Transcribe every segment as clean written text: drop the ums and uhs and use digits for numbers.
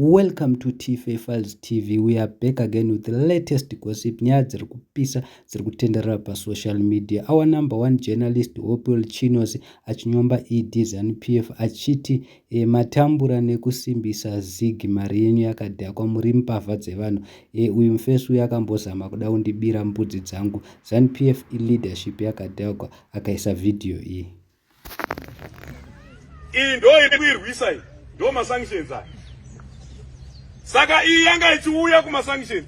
Welcome to TFA Files TV. We are back again with the latest gossip. Nyaya dziri kupisa dziri kutenderera pasocial media. Our number one journalist Hopewell chinos achinyomba Diss Ed Zanupf achiti matambura nekusimbisa ZiG Mari yenyu yakadhakwa muri mbavha dzevanhu. Uyu mufesi uyu akambozama kuda kundibira mbudzi dzangu. Zanupf leadership yakadhakwa akaisa video iyi. Ndo ine kuirwisa iyi ndo masanctions aya. Saka iyi yanga ichiuya kumasanctions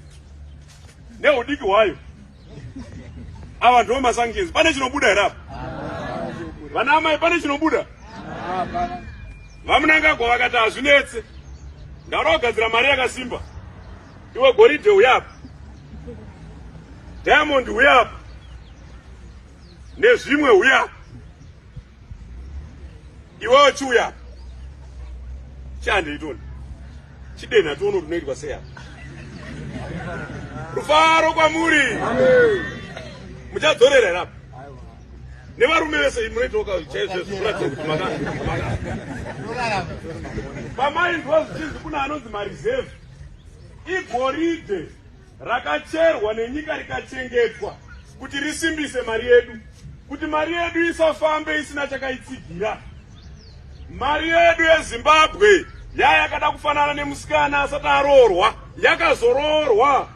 neudiki hwayo. Ava ndo masanctions. Pane chinobuda here apa? Vana amai pane chinobuda? Vamunangagwa vakati hazvinetse. Ndaura kugadzira mari yakasimba. Iwe goridhe uya apa. Diamond uya apa. Nezvimwe uya apa. Iwewe chiuya apa. Chihandeitoni. Chidena tono tunoitwa sei apa. Rufaro kwamuri. Muchadzorera here apa. Nevarume vese munoitoka chaizvo kuratidza kuti pamaindwa zvichinzi kuna anonzi mareserve. Igoridhe rakacherwa nenyika rikachengetwa kuti risimbise mari yedu, kuti mari yedu isafambe isina chakaitsigira. Mari yedu yeZimbabwe yakada kufanana nemusikana asati aroorwa, yakazoroorwa.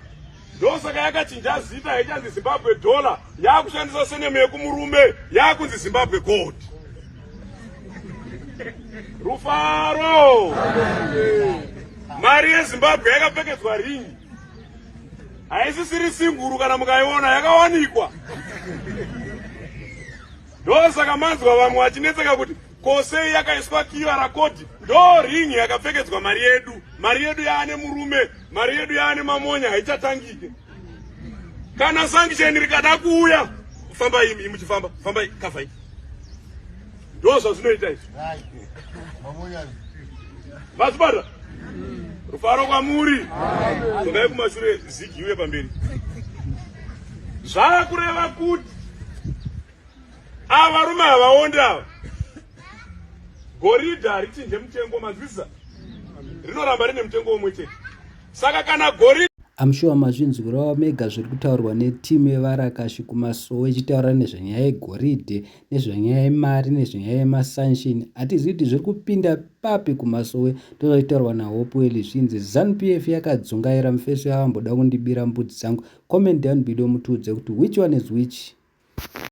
Ndosaka yakachinja zita haichanzi Zimbabwe dollar, yakushandisa senemu yekumurume, yakunzi Zimbabwe gold. Rufaro! Mari yeZimbabwe yakapfekedzwa ringi. Haisisiri singuru kana mukaiona, yakawanikwa. Ndosaka manzwa vamwe vachinetseka kuti kosei yakaiswa QR code. Ndo ringi yakapfekedzwa mari yedu. Mari yedu yaane murume, mari yedu yaane mamonya, haichatangike. Kana sanction rikada kuuya, famba imi muchifamba, famba kafa iyi. Ndo zvazvinoita izvi. Vasibata. Rufaro kwamuri. Togai kumashure ZiG uye pamberi. Zvakureva kuti ava rume havaonda. Goridhe harichinje mutengo mazvisa. Rinoramba rine mutengo umwe chete. Saka kana goridhe I'm sure mazvinzwirawo mega zviri kutaurwa netimu yevarakashi kumasowe ichitaura nezvenyaya yegoridhe, nezvenyaya yemari, nezvenyaya yemasanshini. Hatizivi kuti zviri kupinda papi kumasowe. Ndozvitaurwa naHopewell zvinzi Zanupf yakadzungaira mufesi wavamboda kundibira mbudzi dzangu. Comment down below mutiudze kuti which one is which.